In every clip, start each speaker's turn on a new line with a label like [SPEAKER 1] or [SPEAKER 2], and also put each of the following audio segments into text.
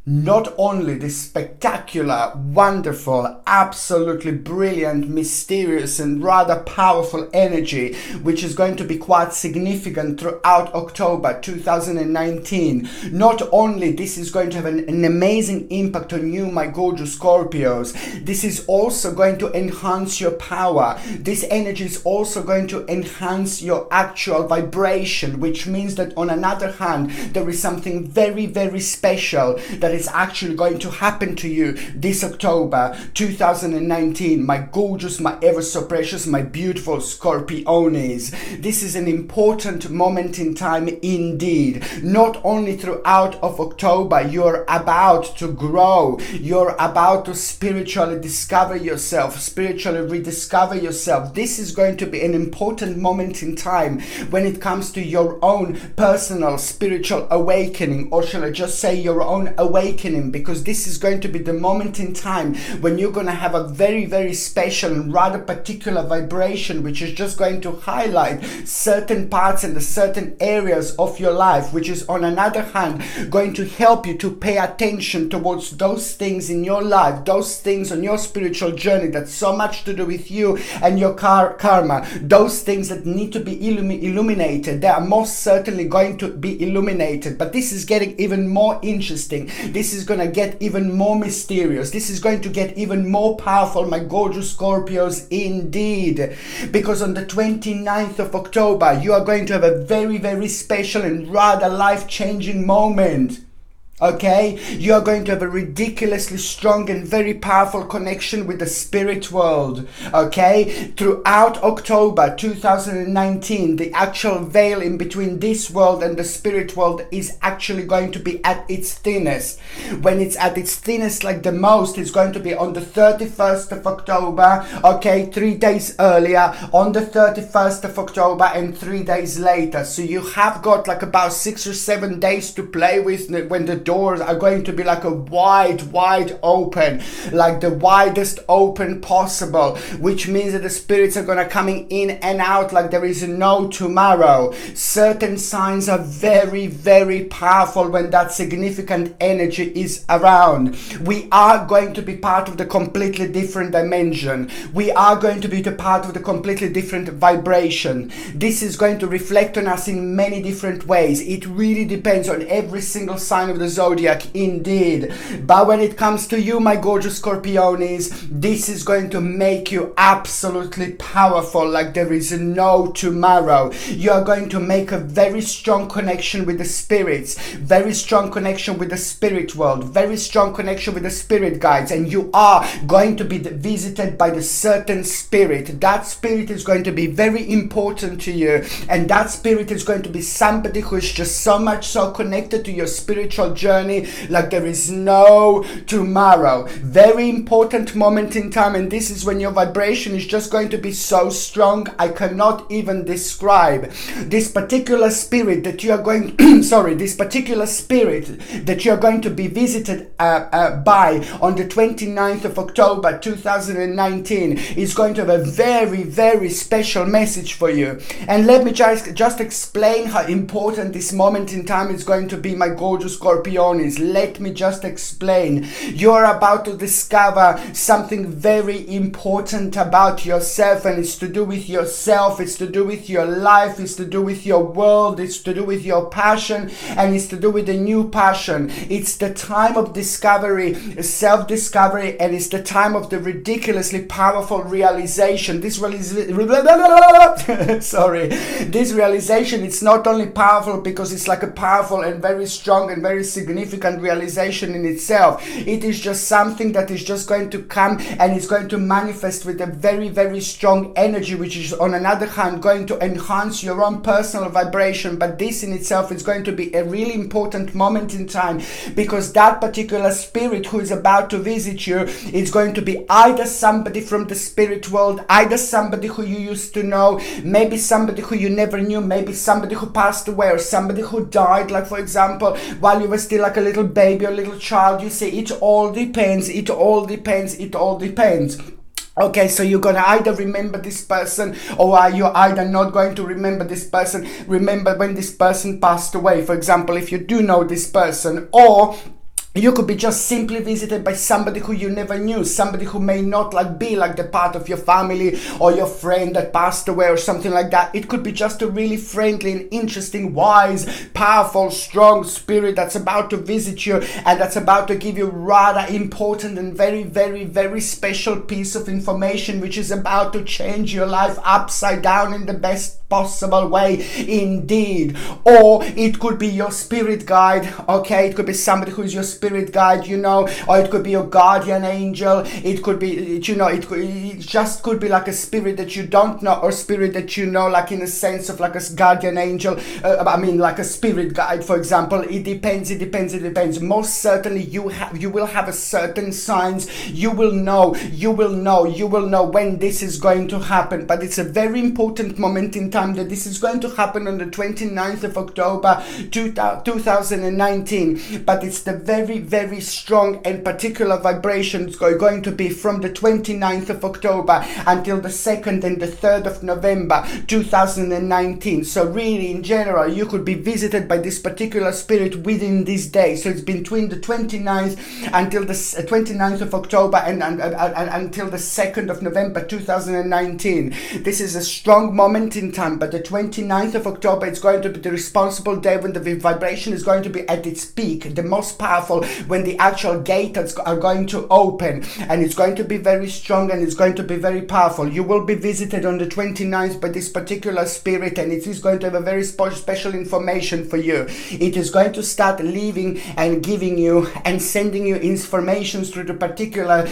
[SPEAKER 1] not only this spectacular, wonderful, absolutely brilliant, mysterious and rather powerful energy, which is going to be quite significant throughout October 2019. Not only this is going to have an amazing impact on you, my gorgeous Scorpios, this is also going to enhance your power. This energy is also going to enhance your actual vibration, which means that on another hand, there is something very, very special that is actually going to happen to you this October 2019, my gorgeous, my ever so precious, my beautiful Scorpiones. This is an important moment in time indeed. Not only throughout of October, you're about to grow, you're about to spiritually discover yourself, spiritually rediscover yourself. This is going to be an important moment in time when it comes to your own personal spiritual awakening, or shall I just say your own awakening, because this is going to be the moment in time when you're going to have a very, very special and rather particular vibration, which is just going to highlight certain parts and the certain areas of your life, which is on another hand going to help you to pay attention towards those things in your life, those things on your spiritual journey that's so much to do with you and your karma, those things that need to be illuminated. They are most certainly going to be illuminated, but this is getting even more interesting. This is going to get even more mysterious. This is going to get even more powerful, my gorgeous Scorpios, indeed. Because on the 29th of October, you are going to have a very, very special and rather life-changing moment. Okay, you are going to have a ridiculously strong and very powerful connection with the spirit world. Okay, throughout October 2019, the actual veil in between this world and the spirit world is actually going to be at its thinnest. When it's at its thinnest, like the most, it's going to be on the 31st of October. Okay, 3 days earlier, on the 31st of October, and 3 days later. So you have got like about 6 or 7 days to play with when the doors are going to be like a wide open, like the widest open possible, which means that the spirits are going to coming in and out like there is no tomorrow. Certain signs are very, very powerful when that significant energy is around. We are going to be part of the completely different dimension. We are going to be the part of the completely different vibration. This is going to reflect on us in many different ways. It really depends on every single sign of the zodiac indeed. But when it comes to you, my gorgeous Scorpiones, this is going to make you absolutely powerful like there is no tomorrow. You are going to make a very strong connection with the spirits, very strong connection with the spirit world, very strong connection with the spirit guides, and you are going to be visited by the certain spirit. That spirit is going to be very important to you, and that spirit is going to be somebody who is just so much so connected to your spiritual journey like there is no tomorrow. Very important moment in time, and this is when your vibration is just going to be so strong I cannot even describe. This particular spirit that you are going this particular spirit that you are going to be visited by on the 29th of October 2019 is going to have a very, very special message for you. And let me just explain how important this moment in time is going to be, my gorgeous Scorpiones. Let me just explain. You're about to discover something very important about yourself, and it's to do with yourself, it's to do with your life, it's to do with your world, it's to do with your passion, and it's to do with a new passion. It's the time of discovery, self-discovery, and it's the time of the ridiculously powerful realization. This realization, it's not only powerful because it's like a powerful and very strong and very significant realization in itself. It is just something that is just going to come and it's going to manifest with a very, very strong energy, which is on another hand going to enhance your own personal vibration. But this in itself is going to be a really important moment in time, because that particular spirit who is about to visit you is going to be either somebody from the spirit world, either somebody who you used to know, maybe somebody who you never knew, maybe somebody who passed away, or somebody who died, like for example while you were still like a little baby or little child. You see, it all depends, it all depends, it all depends. Okay, so you're gonna either remember this person, or are you either not going to remember this person, remember when this person passed away, for example, if you do know this person, or You could be just simply visited by somebody who you never knew, somebody who may not be the part of your family or your friend that passed away or something like that. It could be just a really friendly and interesting, wise, powerful, strong spirit that's about to visit you and that's about to give you rather important and very, very, very special piece of information which is about to change your life upside down in the best possible way indeed. Or it could be your spirit guide, okay? It could be somebody who is your spirit guide, or it could be your guardian angel. It could be, it just could be like a spirit that you don't know or spirit that you know, like in a sense of like a guardian angel. Like a spirit guide, for example. It depends. Most certainly you will have a certain signs. You will know when this is going to happen. But it's a very important moment in time that this is going to happen on the 29th of October 2019. But it's the very, very strong and particular vibrations going to be from the 29th of October until the 2nd and the 3rd of November 2019. So really, in general, you could be visited by this particular spirit within this day. So it's between the 29th until the 29th of October and until the 2nd of November 2019. This is a strong moment in time, but the 29th of October is going to be the responsible day when the vibration is going to be at its peak, the most powerful, when the actual gates are going to open, and it's going to be very strong and it's going to be very powerful. You will be visited on the 29th by this particular spirit, and it is going to have a very special information for you. It is going to start leaving and giving you and sending you informations through the particular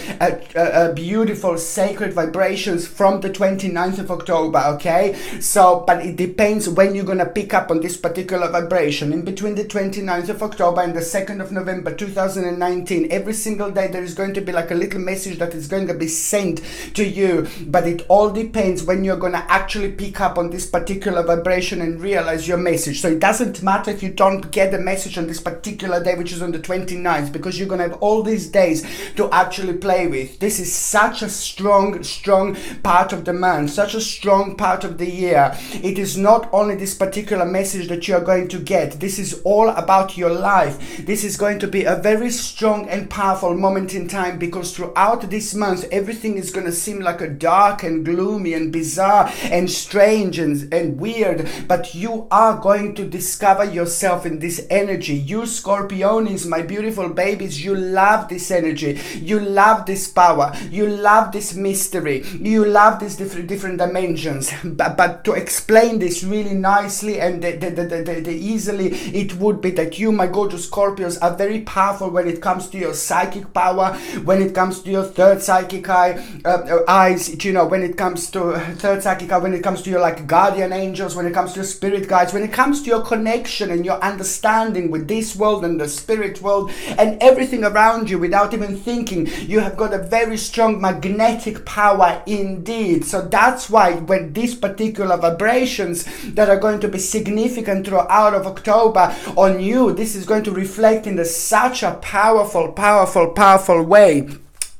[SPEAKER 1] beautiful sacred vibrations from the 29th of October, okay? So, but it depends when you're going to pick up on this particular vibration. In between the 29th of October and the 2nd of November 2019, every single day there is going to be like a little message that is going to be sent to you, but it all depends when you're going to actually pick up on this particular vibration and realize your message. So it doesn't matter if you don't get the message on this particular day, which is on the 29th, because you're going to have all these days to actually play with. This is such a strong part of the month, such a strong part of the year. It is not only this particular message that you are going to get. This is all about your life. This is going to be a very strong and powerful moment in time, because throughout this month everything is going to seem like a dark and gloomy and bizarre and strange and weird, but you are going to discover yourself in this energy. You Scorpionis, my beautiful babies, you love this energy, you love this power, you love this mystery, you love these different dimensions. But to explain this really nicely and the easily, it would be that you, my gorgeous Scorpios, are very powerful when it comes to your psychic power, when it comes to your third psychic eyes, when it comes to third psychic eye, when it comes to your like guardian angels, when it comes to your spirit guides, when it comes to your connection and your understanding with this world and the spirit world and everything around you without even thinking. You have got a very strong magnetic power indeed. So that's why when these particular vibrations that are going to be significant throughout of October on you, this is going to reflect in such a powerful way.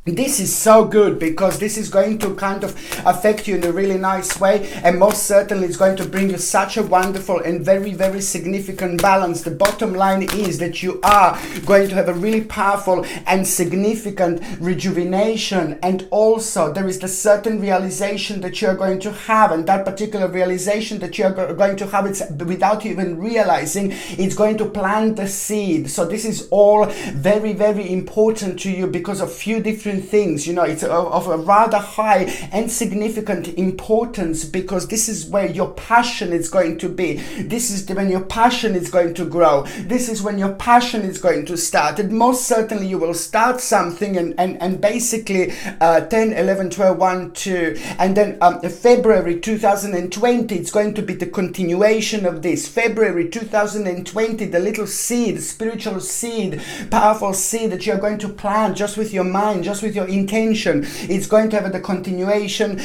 [SPEAKER 1] This is so good because this is going to kind of affect you in a really nice way, and most certainly it's going to bring you such a wonderful and very, very significant balance. The bottom line is that you are going to have a really powerful and significant rejuvenation, and also there is the certain realization that you're going to have, and that particular realization that you're going to have, it's without you even realizing, it's going to plant the seed. So this is all very, very important to you because of few different things. It's of a rather high and significant importance, because this is where your passion is going to be. This is when your passion is going to grow. This is when your passion is going to start. And most certainly you will start something and basically 10, 11, 12, 1, 2, and then February 2020, it's going to be the continuation of this. February 2020, the little seed, spiritual seed, powerful seed that you're going to plant just with your mind, just with with your intention. It's going to have the continuation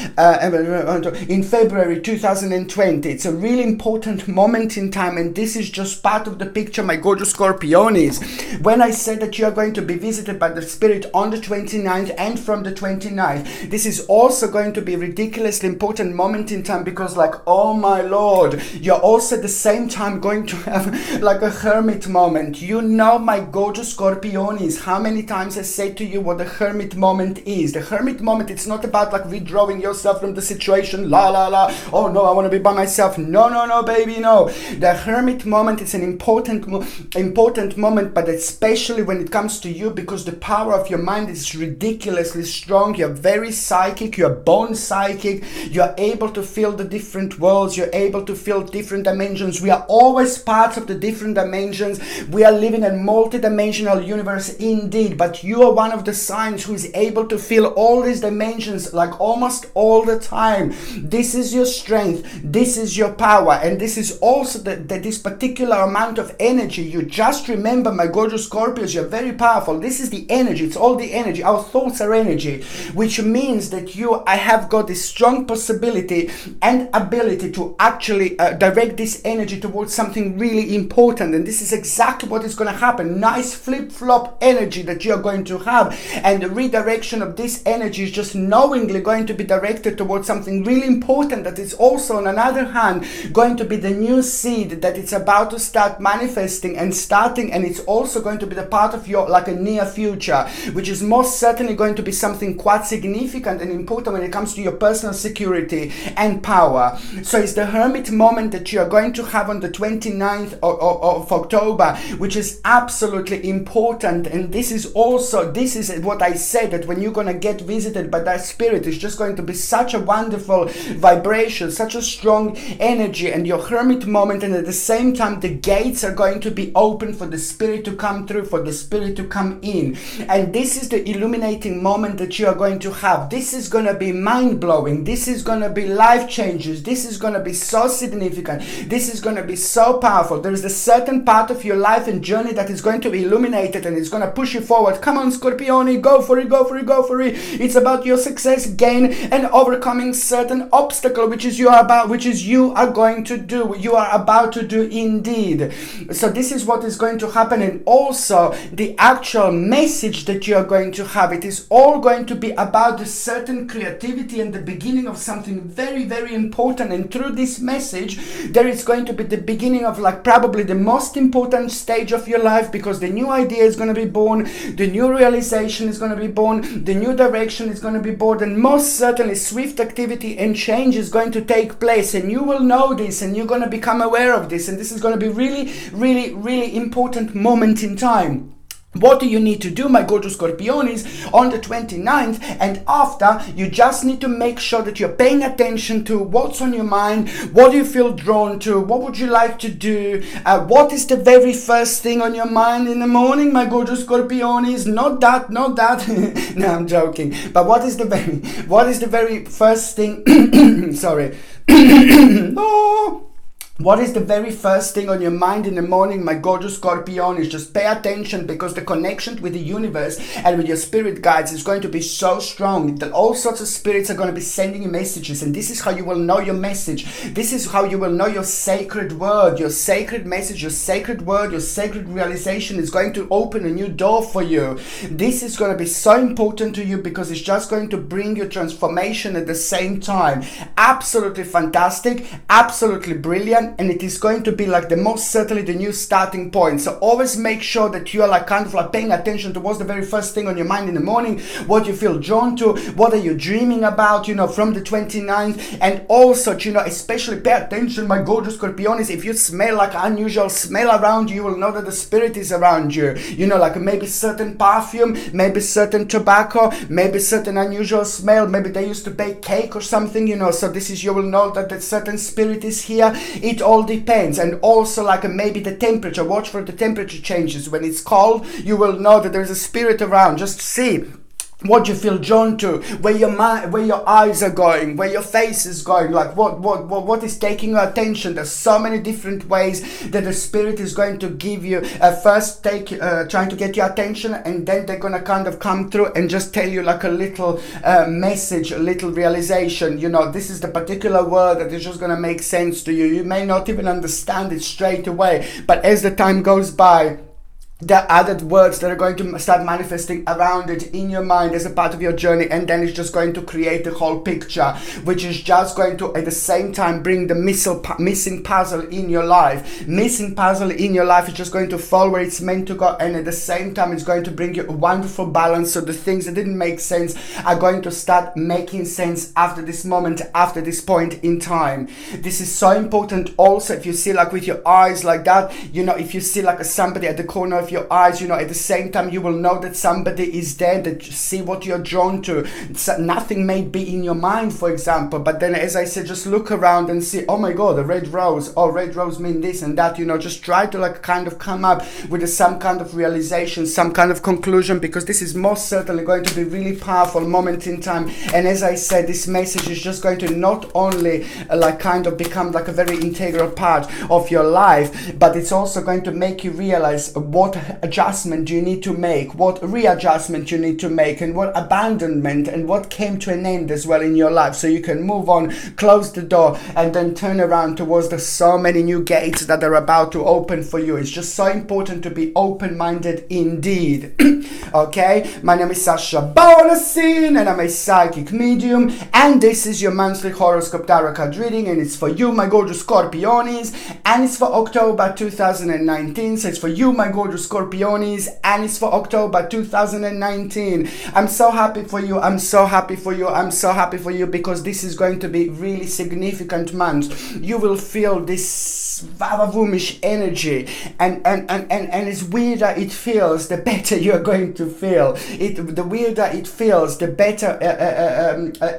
[SPEAKER 1] in February 2020. It's a really important moment in time, and this is just part of the picture, my gorgeous Scorpionis. When I said that you are going to be visited by the spirit on the 29th and from the 29th, this is also going to be a ridiculously important moment in time, because like, oh my lord, you're also at the same time going to have like a hermit moment. You know, my gorgeous Scorpionis, how many times I say to you what the hermit moment is. The hermit moment, it's not about like withdrawing yourself from the situation, la la la, oh no, I want to be by myself. No, no, no, baby, no. The hermit moment is an important moment, but especially when it comes to you, because the power of your mind is ridiculously strong. You're very psychic, you're bone psychic, you're able to feel the different worlds, you're able to feel different dimensions. We are always parts of the different dimensions. We are living in a multi-dimensional universe indeed, but you are one of the signs who is able to feel all these dimensions like almost all the time. This is your strength, this is your power, and this is also this particular amount of energy. You just remember, my gorgeous Scorpios, you're very powerful. This is the energy, it's all the energy. Our thoughts are energy, which means that I have got this strong possibility and ability to actually direct this energy towards something really important, and this is exactly what is going to happen. Nice flip-flop energy that you're going to have, and the redirection of this energy is just knowingly going to be directed towards something really important, that is also on another hand going to be the new seed that it's about to start manifesting and starting, and it's also going to be the part of your like a near future, which is most certainly going to be something quite significant and important when it comes to your personal security and power. So it's the hermit moment that you are going to have on the 29th of October, which is absolutely important. And this is what I said, that when you're going to get visited by that spirit, it's just going to be such a wonderful vibration, such a strong energy, and your hermit moment, and at the same time the gates are going to be open for the spirit to come through, for the spirit to come in. And this is the illuminating moment that you are going to have. This is going to be mind-blowing. This is going to be life changes. This is going to be so significant. This is going to be so powerful. There is a certain part of your life and journey that is going to be illuminated, and it's going to push you forward. Come on, Scorpione, go for it, go for it, go for it. It's about your success, gain, and overcoming certain obstacle, which is you are going to do. You are about to do indeed. So this is what is going to happen, and also the actual message that you are going to have. It is all going to be about a certain creativity and the beginning of something very, very important. And through this message, there is going to be the beginning of like probably the most important stage of your life, because the new idea is going to be born, the new realization is going to be born, the new direction is going to be born, and most certainly swift activity and change is going to take place, and you will know this, and you're going to become aware of this, and this is going to be really, really, really important moment in time. What do you need to do, my gorgeous Scorpionis, on the 29th and after? You just need to make sure that you're paying attention to what's on your mind, what do you feel drawn to, what would you like to do, what is the very first thing on your mind in the morning, my gorgeous Scorpionis? Not that. No, I'm joking. But what is the very first thing? Sorry. Oh. What is the very first thing on your mind in the morning, my gorgeous Scorpion? Just pay attention, because the connection with the universe and with your spirit guides is going to be so strong that all sorts of spirits are going to be sending you messages, and this is how you will know your message. This is how you will know your sacred word, your sacred message, your sacred word, your sacred realization is going to open a new door for you. This is going to be so important to you, because it's just going to bring you transformation at the same time. Absolutely fantastic, absolutely brilliant. And it is going to be like the most certainly the new starting point. So always make sure that you are like kind of like paying attention to what's the very first thing on your mind in the morning, what you feel drawn to, what are you dreaming about, from the 29th. And also, especially pay attention, my gorgeous Scorpionis, if you smell like unusual smell around you, you will know that the spirit is around you. Like maybe certain perfume, maybe certain tobacco, maybe certain unusual smell, maybe they used to bake cake or something, so this is, you will know that that certain spirit is here. It all depends. And also like maybe the temperature, watch for the temperature changes. When it's cold, you will know that there's a spirit around. Just see what you feel drawn to, where your mind, where your eyes are going, where your face is going, like what is taking your attention. There's so many different ways that the spirit is going to give you. First trying to get your attention, and then they're gonna kind of come through and just tell you like a little message, a little realization. You know, this is the particular word that is just gonna make sense to you. You may not even understand it straight away, but as the time goes by, there are added words that are going to start manifesting around it in your mind as a part of your journey, and then it's just going to create the whole picture, which is just going to at the same time bring the missing puzzle in your life. Missing puzzle in your life is just going to fall where it's meant to go, and at the same time it's going to bring you a wonderful balance. So the things that didn't make sense are going to start making sense after this moment, after this point in time. This is so important. Also, if you see like with your eyes like that, you know, if you see like somebody at the corner of your eyes, you know, at the same time you will know that somebody is there, that see what you're drawn to. Nothing may be in your mind, for example, but then as I said, just look around and see, oh my god, a red rose, oh, red rose mean this and that, you know. Just try to like kind of come up with some kind of realization, some kind of conclusion, because this is most certainly going to be really powerful moment in time. And as I said, this message is just going to not only like kind of become like a very integral part of your life, but it's also going to make you realize what adjustment you need to make, what readjustment you need to make, and what abandonment and what came to an end as well in your life, so you can move on, close the door, and then turn around towards the so many new gates that are about to open for you. It's just so important to be open-minded indeed. Okay, my name is Sasha Bonasin and I'm a psychic medium, and this is your monthly horoscope tarot card reading, and it's for you, my gorgeous Scorpionis, and it's for October 2019. So it's for you, my gorgeous Scorpionis, and it's for October 2019. I'm so happy for you. I'm so happy for you. I'm so happy for you, because this is going to be really significant month. You will feel this vavavoomish energy, and as weirder it feels, the better you're going to feel. The weirder it feels, the better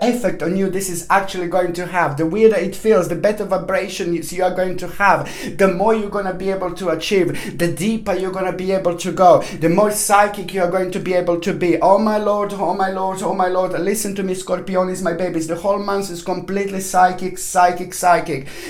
[SPEAKER 1] effect on you this is actually going to have. The weirder it feels, the better vibration you are going to have. The more you're going to be able to achieve, the deeper you're going to be able to go, the more psychic you're going to be able to be. Oh my lord, oh my lord, oh my lord. Listen to me, Scorpionis, my babies. The whole month is completely psychic.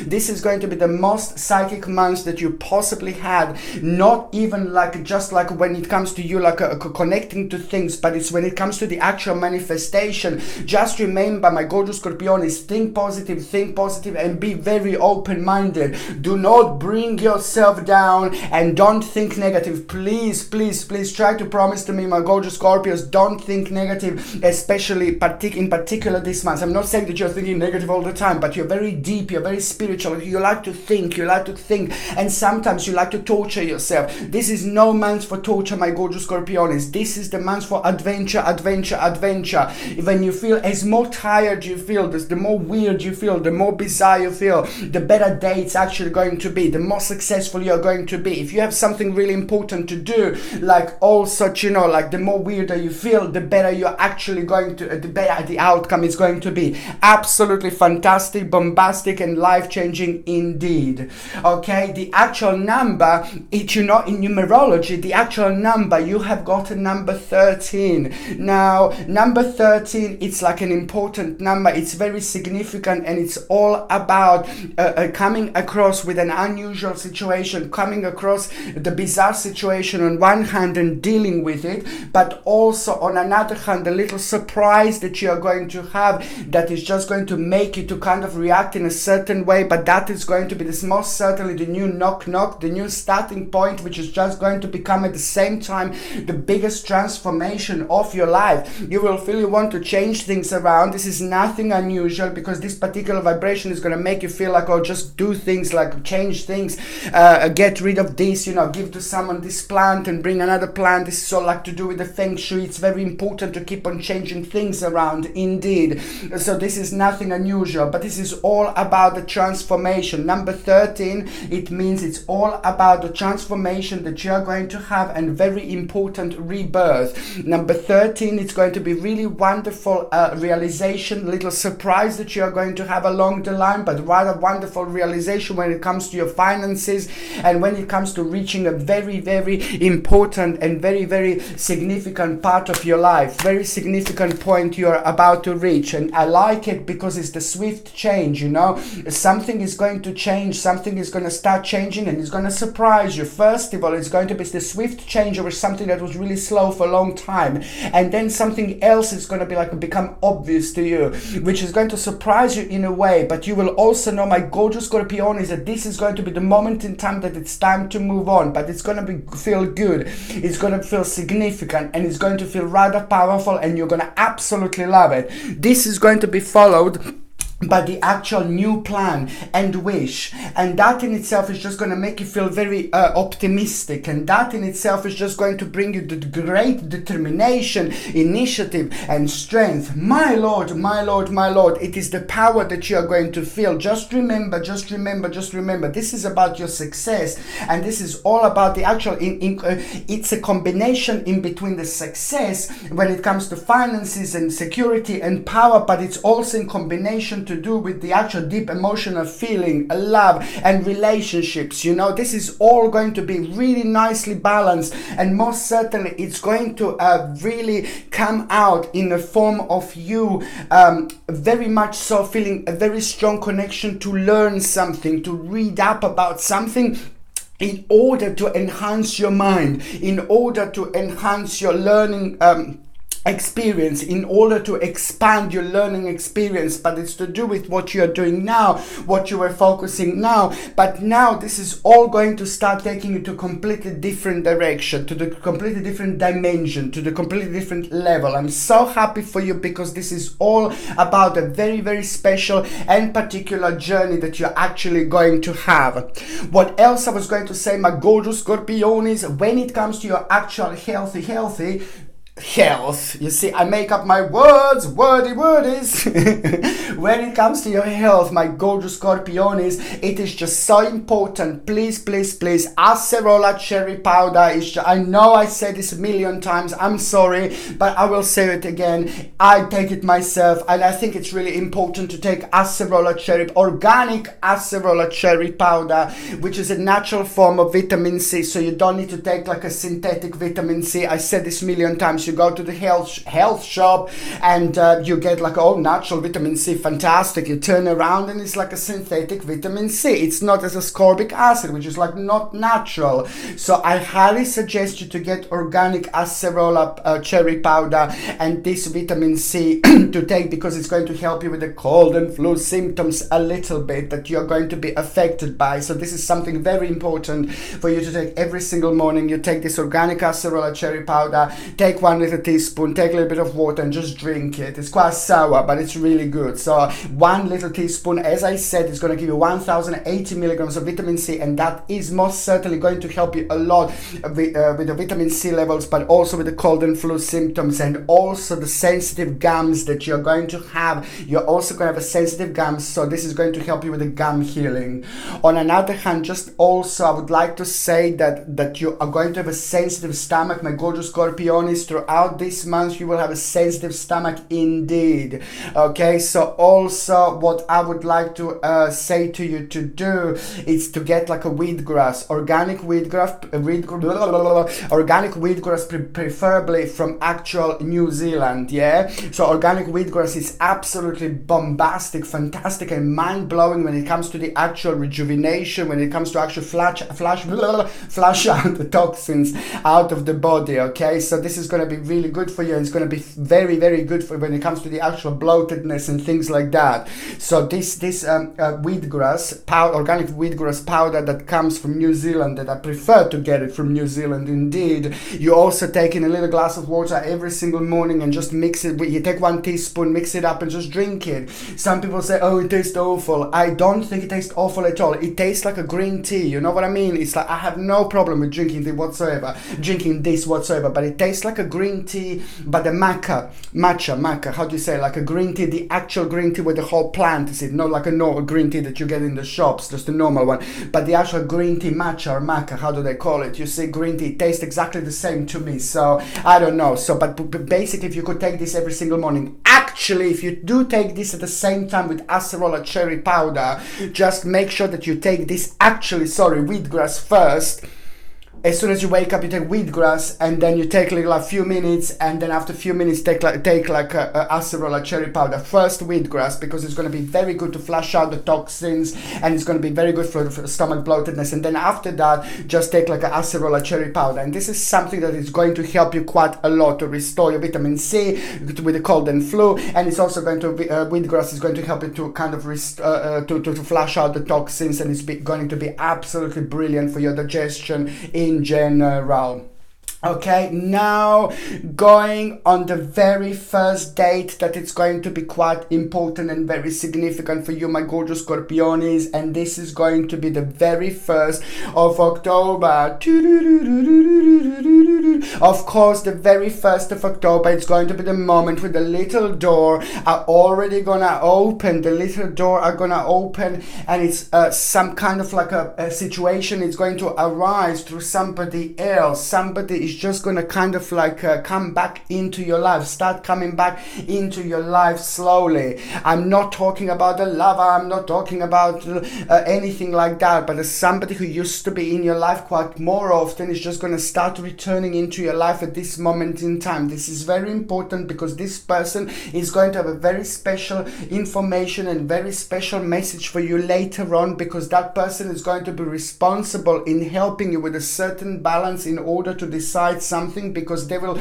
[SPEAKER 1] This is going to be the most psychic month that you possibly had. Not even like just like when it comes to you like connecting to things, but it's when it comes to the actual manifestation. Just remember, my gorgeous Scorpionis, think positive and be very open-minded. Do not bring yourself down and don't think negative. Please try to promise to me, my gorgeous Scorpios, don't think negative, especially in particular this month. I'm not saying that you're thinking negative all the time, but you're very deep, you're very spiritual, you like to think, and sometimes you like to torture yourself. This is no month for torture, my gorgeous Scorpionis. This is the month for adventure. When you feel, as more tired you feel, the more weird you feel, the more bizarre you feel, the better day it's actually going to be, the more successful you're going to be. If you have something really important to do, like all such, you know, like the more weirder you feel, the better you're actually going to, the better the outcome is going to be. Absolutely fantastic, bombastic, and life-changing indeed. Okay, the actual number, you know, in numerology, the actual number, you have got a number 13. Now, number 13, it's like an important number. It's very significant, and it's all about coming across with an unusual situation, coming across the bizarre situation on one hand and dealing with it, but also on another hand, a little surprise that you are going to have that is just going to make you to kind of react in a certain way, but that is going to be this most certainly the new knock, the new starting point, which is just going to become at the same time the biggest transformation of your life. You will feel you want to change things around. This is nothing unusual, because this particular vibration is going to make you feel like, oh, just do things, like change things, get rid of this, you know, give to someone this plant and bring another plant. This is all like to do with the feng shui. It's very important to keep on changing things around indeed. So this is nothing unusual, but this is all about the transformation. Number 13 13, it means it's all about the transformation that you are going to have, and very important rebirth. Number 13, it's going to be really wonderful realization, little surprise that you are going to have along the line, but rather wonderful realization when it comes to your finances and when it comes to reaching a very, very important and very, very significant part of your life, very significant point you're about to reach. And I like it because it's the swift change, you know, something is going to change, something is going to start changing, and it's going to surprise you. First of all, it's going to be the swift change over something that was really slow for a long time, and then something else is going to be like become obvious to you, which is going to surprise you in a way. But you will also know, my gorgeous Scorpionis, that this is going to be the moment in time that it's time to move on, but it's going to feel good, it's going to feel significant, and it's going to feel rather powerful, and you're going to absolutely love it. This is going to be followed by the actual new plan and wish, and that in itself is just going to make you feel very optimistic, and that in itself is just going to bring you the great determination, initiative, and strength. My lord, my lord, my lord, it is the power that you are going to feel. Just remember, this is about your success, and this is all about the actual it's a combination in between the success when it comes to finances and security and power, but it's also in combination to do with the actual deep emotional feeling, love, and relationships. You know, this is all going to be really nicely balanced, and most certainly it's going to really come out in the form of you very much so feeling a very strong connection to learn something, to read up about something, in order to enhance your mind, in order to enhance your learning experience, in order to expand your learning experience. But it's to do with what you are doing now, what you are focusing now. But now this is all going to start taking you to a completely different direction, to the completely different dimension, to the completely different level. I'm so happy for you, because this is all about a very, very special and particular journey that you're actually going to have. What else I was going to say, my gorgeous Scorpionis, when it comes to your actual health, you see, I make up my words, wordies. When it comes to your health, my gorgeous Scorpionis, it is just so important. Please, acerola cherry powder is I know I said this a million times, I'm sorry, but I will say it again. I take it myself, and I think it's really important to take organic acerola cherry powder, which is a natural form of vitamin C, so you don't need to take like a synthetic vitamin C. I said this a million times. You go to the health shop and you get like, oh, natural vitamin C, fantastic. You turn around and it's like a synthetic vitamin C. It's not as ascorbic acid, which is like not natural. So I highly suggest you to get organic acerola cherry powder and this vitamin C to take, because it's going to help you with the cold and flu symptoms a little bit that you're going to be affected by. So this is something very important for you to take every single morning. You take this organic acerola cherry powder, take 1 little teaspoon, take a little bit of water and just drink it. It's quite sour, but it's really good. So 1 little teaspoon, as I said, is going to give you 1080 milligrams of vitamin C, and that is most certainly going to help you a lot with the vitamin C levels, but also with the cold and flu symptoms, and also the sensitive gums that you're going to have. You're also going to have a sensitive gums, so this is going to help you with the gum healing. On another hand, just also I would like to say that you are going to have a sensitive stomach, my gorgeous Scorpionis. Throughout this month you will have a sensitive stomach indeed. Okay, so also what I would like to say to you to do is to get like a wheatgrass, organic wheatgrass, preferably from actual New Zealand. Yeah, so organic wheatgrass is absolutely bombastic, fantastic, and mind-blowing when it comes to the actual rejuvenation, when it comes to actually flush out the toxins out of the body. Okay, so this is going to be really good for you, and it's going to be very, very good for when it comes to the actual bloatedness and things like that. So this wheatgrass powder, organic wheatgrass powder that comes from New Zealand, that I prefer to get it from New Zealand indeed. You also take in a little glass of water every single morning and just mix it. You take 1 teaspoon, mix it up and just drink it. Some people say, oh, it tastes awful. I don't think it tastes awful at all. It tastes like a green tea, you know what I mean? It's like, I have no problem with drinking this whatsoever, but it tastes like a green green tea, but the matcha, how do you say, like a green tea, the actual green tea with the whole plant, is it? Not like a normal green tea that you get in the shops, just a normal one, but the actual green tea, matcha or maca, how do they call it? You see, green tea tastes exactly the same to me, so I don't know. So, but basically, if you could take this every single morning, actually, if you do take this at the same time with acerola cherry powder, just make sure that you take this wheatgrass first. As soon as you wake up, you take wheatgrass, and then you take like a few minutes, and then after a few minutes, take like a acerola cherry powder. First wheatgrass, because it's going to be very good to flush out the toxins, and it's going to be very good for stomach bloatedness. And then after that, just take like a acerola cherry powder. And this is something that is going to help you quite a lot to restore your vitamin C with the cold and flu. And it's also going to be, wheatgrass is going to help you to kind of to flush out the toxins, and it's going to be absolutely brilliant for your digestion in general. Okay, now going on the very first date that it's going to be quite important and very significant for you, my gorgeous Scorpionis, and this is going to be the very 1st of October. Of course, the very 1st of October, it's going to be the moment where the little door are already gonna open. The little door are gonna open, and it's some kind of like a situation is going to arise through somebody else. Somebody is just gonna kind of like come back into your life, start coming back into your life slowly. I'm not talking about a lover, I'm not talking about anything like that, but as somebody who used to be in your life quite more often is just gonna start returning into your life at this moment in time. This is very important because this person is going to have a very special information and very special message for you later on, because that person is going to be responsible in helping you with a certain balance in order to decide something, because they will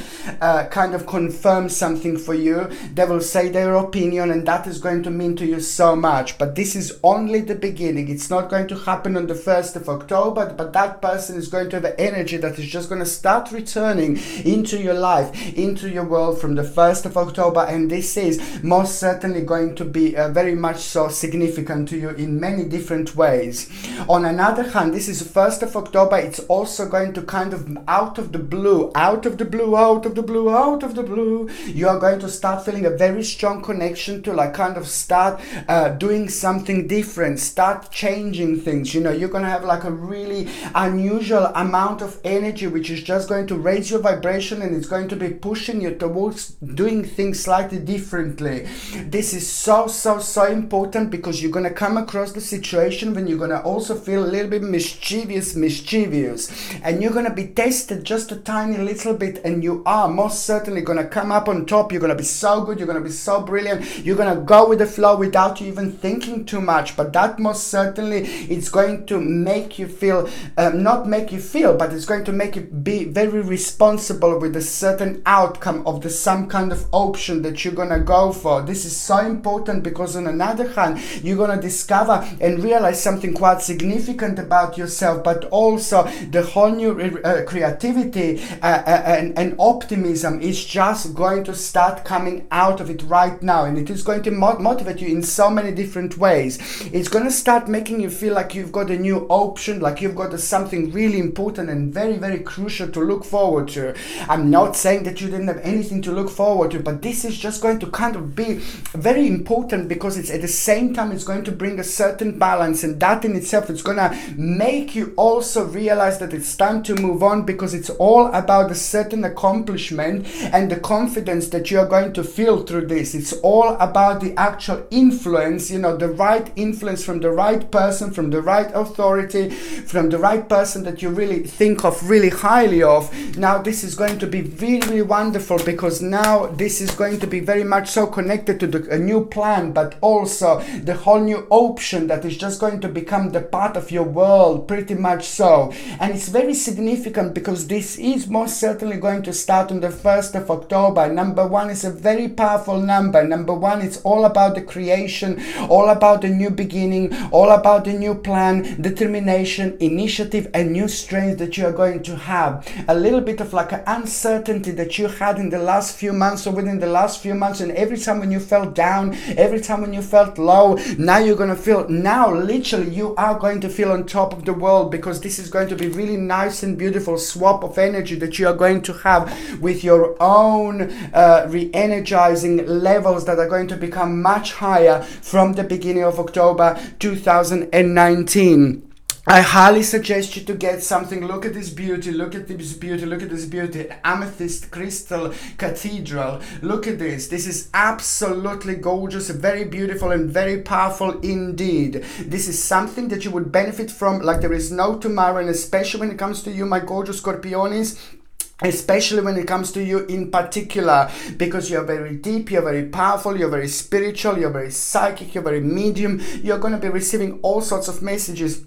[SPEAKER 1] kind of confirm something for you. They will say their opinion, and that is going to mean to you so much. But this is only the beginning. It's not going to happen on the 1st of October, but that person is going to have an energy that is just going to start returning into your life, into your world from the 1st of October, and this is most certainly going to be very much so significant to you in many different ways. On another hand, this is 1st of October. It's also going to kind of out of the blue, you are going to start feeling a very strong connection to like kind of start doing something different, start changing things. You know, you're going to have like a really unusual amount of energy which is just going to raise your vibration, and it's going to be pushing you towards doing things slightly differently. This is so important, because you're going to come across the situation when you're going to also feel a little bit mischievous, and you're going to be tested just a tiny little bit, and you are most certainly going to come up on top. You're going to be so good, you're going to be so brilliant, you're going to go with the flow without you even thinking too much. But that most certainly it's going to make you feel, not make you feel, but it's going to make you be very responsible with a certain outcome of some kind of option that you're going to go for. This is so important, because on another hand, you're going to discover and realize something quite significant about yourself, but also the whole new creativity and optimism is just going to start coming out of it right now, and it is going to motivate you in so many different ways. It's going to start making you feel like you've got a new option, like you've got something really important and very crucial to look forward to. I'm not saying that you didn't have anything to look forward to, but this is just going to kind of be very important, because it's at the same time it's going to bring a certain balance, and that in itself is going to make you also realize that it's time to move on, because it's all about a certain accomplishment and the confidence that you are going to feel through this. It's all about the actual influence, you know, the right influence from the right person, from the right authority, from the right person that you really think of really highly of. Now this is going to be really wonderful, because now this is going to be very much so connected to a new plan, but also the whole new option that is just going to become the part of your world, pretty much so. And it's very significant, because this is most certainly going to start on the 1st of October. Number 1 is a very powerful number. Number 1, it's all about the creation, all about the new beginning, all about the new plan, determination, initiative, and new strength that you are going to have. A little bit of like an uncertainty that you had in the last few months, or within the last few months, and every time when you felt down, every time when you felt low, now you're going to feel, now literally you are going to feel on top of the world, because this is going to be really nice and beautiful swap of energy energy that you are going to have with your own re-energizing levels that are going to become much higher from the beginning of October 2019. I highly suggest you to get something. Look at this beauty, look at this beauty, look at this beauty. Amethyst crystal cathedral. Look at this. This is absolutely gorgeous, very beautiful and very powerful indeed. This is something that you would benefit from like there is no tomorrow, and especially when it comes to you, my gorgeous Scorpionis. Especially when it comes to you in particular, because you're very deep, you're very powerful, you're very spiritual, you're very psychic, you're very medium. You're going to be receiving all sorts of messages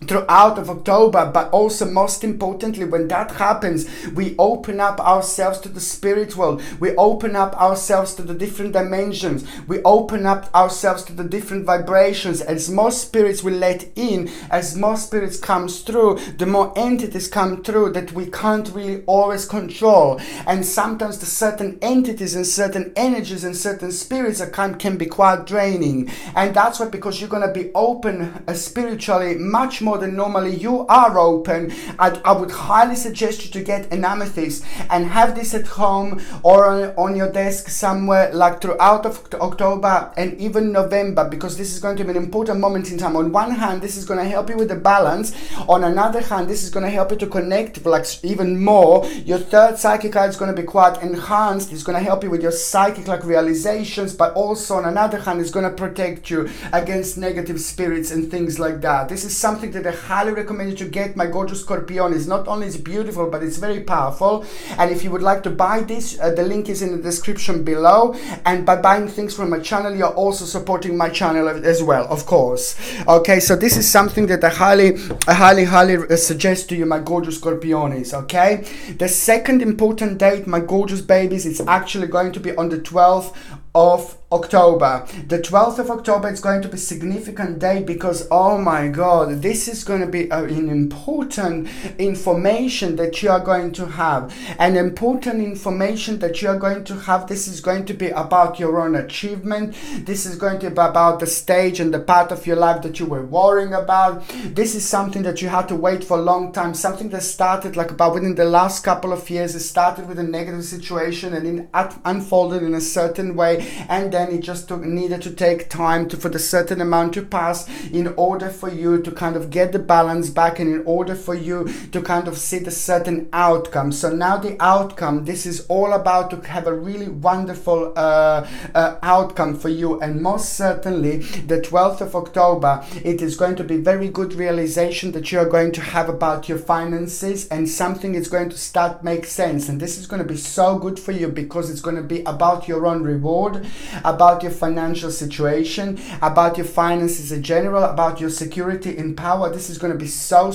[SPEAKER 1] throughout of October, but also most importantly, when that happens, we open up ourselves to the spirit world, we open up ourselves to the different dimensions, we open up ourselves to the different vibrations. As more spirits we let in, as more spirits comes through, the more entities come through that we can't really always control, and sometimes the certain entities and certain energies and certain spirits can be quite draining. And that's why, because you're going to be open spiritually much more than normally you are open, I would highly suggest you to get an amethyst and have this at home or on your desk somewhere, like throughout of October and even November, because this is going to be an important moment in time. On one hand, this is going to help you with the balance. On another hand, this is going to help you to connect like even more. Your third psychic eye is going to be quite enhanced. It's going to help you with your psychic like realizations, but also on another hand, it's going to protect you against negative spirits and things like that. This is something that I highly recommend you to get, my gorgeous Scorpion. Is not only is beautiful, but it's very powerful. And if you would like to buy this, the link is in the description below. And by buying things from my channel, you're also supporting my channel as well, of course. Okay, so this is something that I highly suggest to you, my gorgeous Scorpionis. Okay, the second important date, my gorgeous babies, it's actually going to be on the 12th of October. The 12th of October is going to be a significant day because, oh my God, this is going to be an important information that you are going to have. An important information that you are going to have. This is going to be about your own achievement. This is going to be about the stage and the part of your life that you were worrying about. This is something that you had to wait for a long time. Something that started like about within the last couple of years. It started with a negative situation and it unfolded in a certain way, and then it just needed to take time for the certain amount to pass in order for you to kind of get the balance back, and in order for you to kind of see the certain outcome. So now the outcome, this is all about to have a really wonderful outcome for you. And most certainly the 12th of October, it is going to be very good realization that you are going to have about your finances, and something is going to start make sense. And this is going to be so good for you because it's going to be about your own reward, about your financial situation, about your finances in general, about your security and power. This is going to be so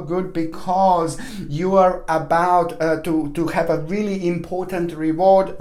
[SPEAKER 1] good because you are about to have a really important reward.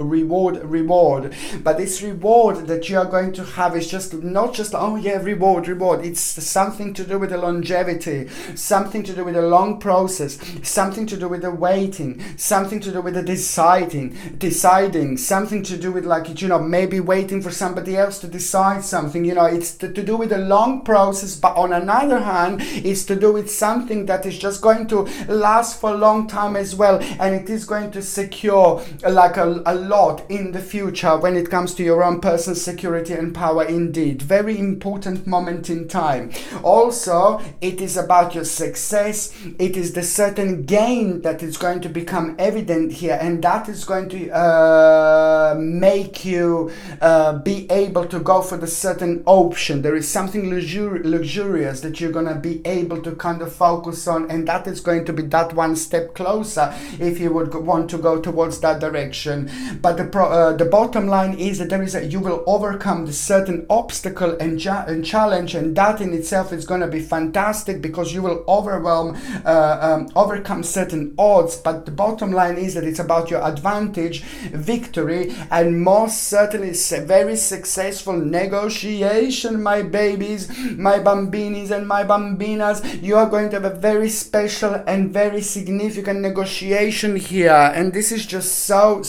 [SPEAKER 1] But this reward that you are going to have is just not just, oh yeah, reward. It's something to do with the longevity, something to do with the long process, something to do with the waiting, something to do with the deciding, something to do with, like, you know, maybe waiting for somebody else to decide something. You know, it's to do with a long process, but on another hand, it's to do with something that is just going to last for a long time as well, and it is going to secure like a lot in the future when it comes to your own personal security and power. Indeed, very important moment in time. Also, it is about your success. It is the certain gain that is going to become evident here, and that is going to make you be able to go for the certain option. There is something luxurious that you're gonna be able to kind of focus on, and that is going to be that one step closer if you would want to go towards that direction. But the bottom line is that you will overcome the certain obstacle and challenge, and that in itself is going to be fantastic because you will overcome certain odds. But the bottom line is that it's about your advantage, victory, and most certainly a very successful negotiation, my babies, my bambinis and my bambinas. You are going to have a very special and very significant negotiation here, and this is just so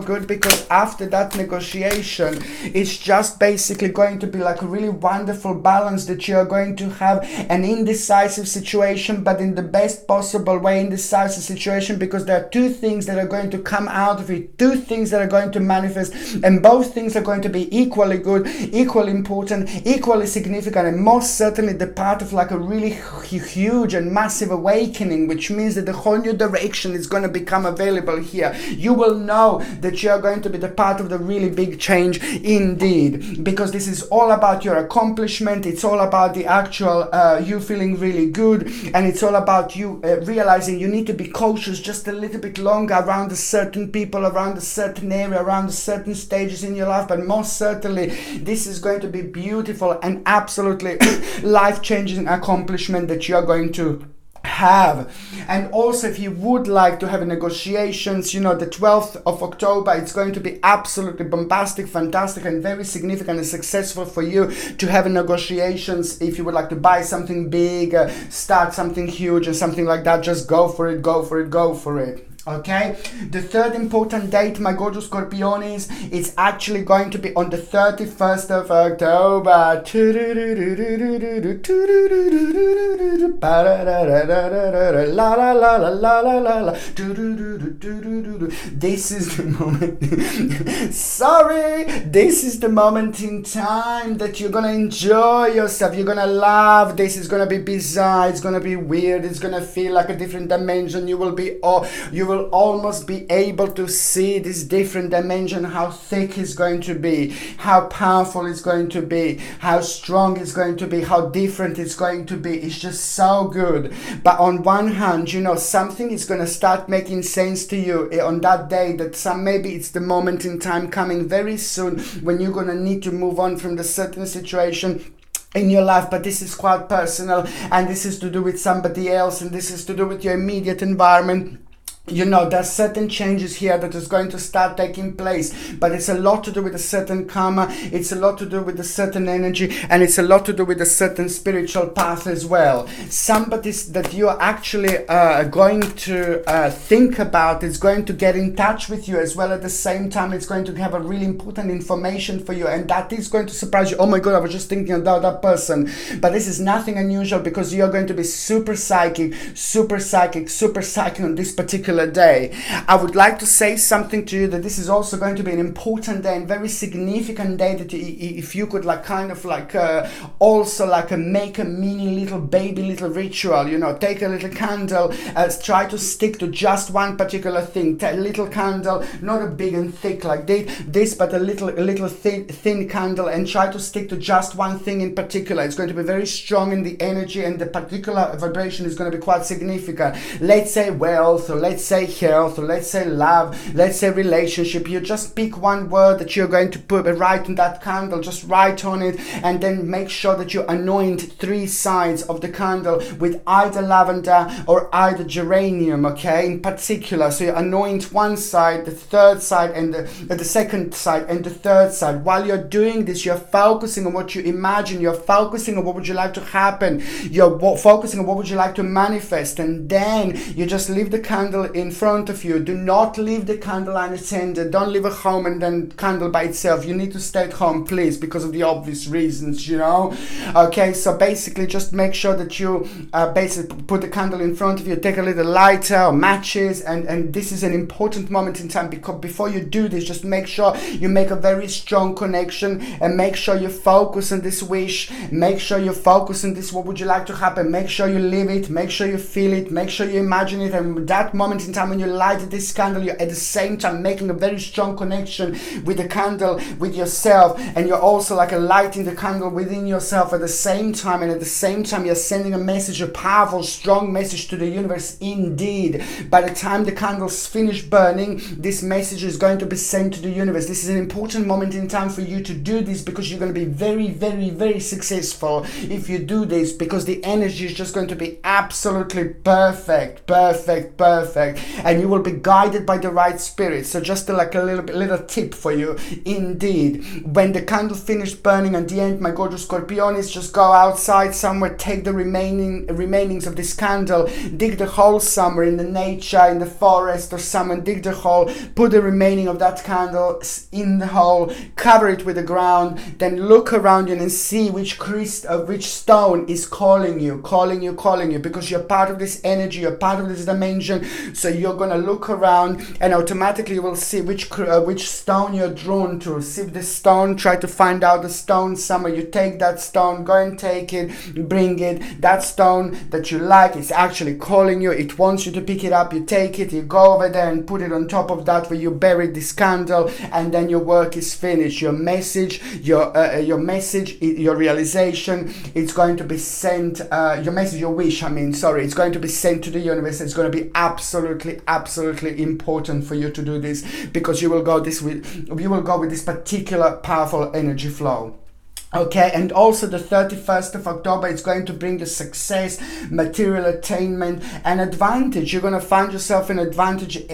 [SPEAKER 1] good, because after that negotiation, it's just basically going to be like a really wonderful balance that you are going to have an indecisive situation, but in the best possible way indecisive situation, because there are two things that are going to come out of it, two things that are going to manifest, and both things are going to be equally good, equally important, equally significant, and most certainly the part of like a really huge and massive awakening, which means that the whole new direction is going to become available here. You will know that you are going to be the part of the really big change indeed, because this is all about your accomplishment. It's all about the actual you feeling really good, and it's all about you realizing you need to be cautious just a little bit longer around a certain people, around a certain area, around certain stages in your life. But most certainly this is going to be beautiful and absolutely life-changing accomplishment that you are going to have. And also, if you would like to have negotiations, you know, the 12th of October, it's going to be absolutely bombastic, fantastic, and very significant and successful for you to have negotiations. If you would like to buy something big, start something huge and something like that, just go for it, go for it, go for it. Okay, the third important date, my gorgeous Scorpionis, it's actually going to be on the 31st of October. This is the moment. Sorry, this is the moment in time that you're gonna enjoy yourself. You're gonna laugh. This is gonna be bizarre. It's gonna be weird. It's gonna feel like a different dimension. You will almost be able to see this different dimension, how thick it's going to be, how powerful it's going to be, how strong it's going to be, how different it's going to be. It's just so good. But on one hand, you know, something is going to start making sense to you on that day, that maybe it's the moment in time coming very soon when you're going to need to move on from the certain situation in your life. But this is quite personal, and this is to do with somebody else, and this is to do with your immediate environment. You know, there's certain changes here that is going to start taking place, but it's a lot to do with a certain karma, it's a lot to do with a certain energy, and it's a lot to do with a certain spiritual path as well. Somebody that you're actually going to think about is going to get in touch with you as well. At the same time, it's going to have a really important information for you, and that is going to surprise you. Oh my god, I was just thinking about that person. But this is nothing unusual, because you're going to be super psychic on this particular day. I would like to say something to you, that this is also going to be an important day and very significant day, that if you could like kind of like also like make a mini little ritual, you know, take a little candle, try to stick to just one particular thing, a little candle, not a big and thick like this, but a little thin candle, and try to stick to just one thing in particular. It's going to be very strong in the energy, and the particular vibration is going to be quite significant. Let's say wealth, or let's say health, or let's say love, let's say relationship. You just pick one word that you're going to put right on that candle, just write on it, and then make sure that you anoint 3 sides of the candle with either lavender or either geranium, okay, in particular. So you anoint one side, the third side, and the second side, and the third side. While you're doing this, you're focusing on what you imagine, you're focusing on what would you like to happen, you're focusing on what would you like to manifest, and then you just leave the candle in front of you. Do not leave the candle unattended. Don't leave a home and then candle by itself. You need to stay at home, please, because of the obvious reasons, you know. Okay, so basically just make sure that you basically put the candle in front of you, take a little lighter or matches, and this is an important moment in time, because before you do this, just make sure you make a very strong connection, and make sure you focus on this wish, make sure you focus on this what would you like to happen, make sure you live it, make sure you feel it, make sure you imagine it. And that moment in time when you light this candle, you're at the same time making a very strong connection with the candle, with yourself, and you're also like lighting the candle within yourself at the same time, and at the same time you're sending a message, a powerful, strong message to the universe indeed. By the time the candles finish burning, this message is going to be sent to the universe. This is an important moment in time for you to do this, because you're going to be very successful if you do this, because the energy is just going to be absolutely perfect. perfect, and you will be guided by the right spirit. So just like a little tip for you, indeed. When the candle finished burning at the end, my gorgeous Scorpionis, just go outside somewhere, take the remainings of this candle, dig the hole somewhere in the nature, in the forest or somewhere, dig the hole, put the remaining of that candle in the hole, cover it with the ground, then look around you and see which stone is calling you, because you're part of this energy, you're part of this dimension. So you're gonna look around and automatically you will see which stone you're drawn to. See the stone, try to find out the stone somewhere. You take that stone, go and take it, bring it. That stone that you like is actually calling you. It wants you to pick it up. You take it, you go over there and put it on top of that where you buried this candle, and then your work is finished. Your message, your realization, it's going to be sent. Your message, your wish, it's going to be sent to the universe. It's going to be absolutely important for you to do this, because you will go with this particular powerful energy flow. Okay, and also the 31st of October, it's going to bring you success, material attainment, and advantage. You're going to find yourself in advantage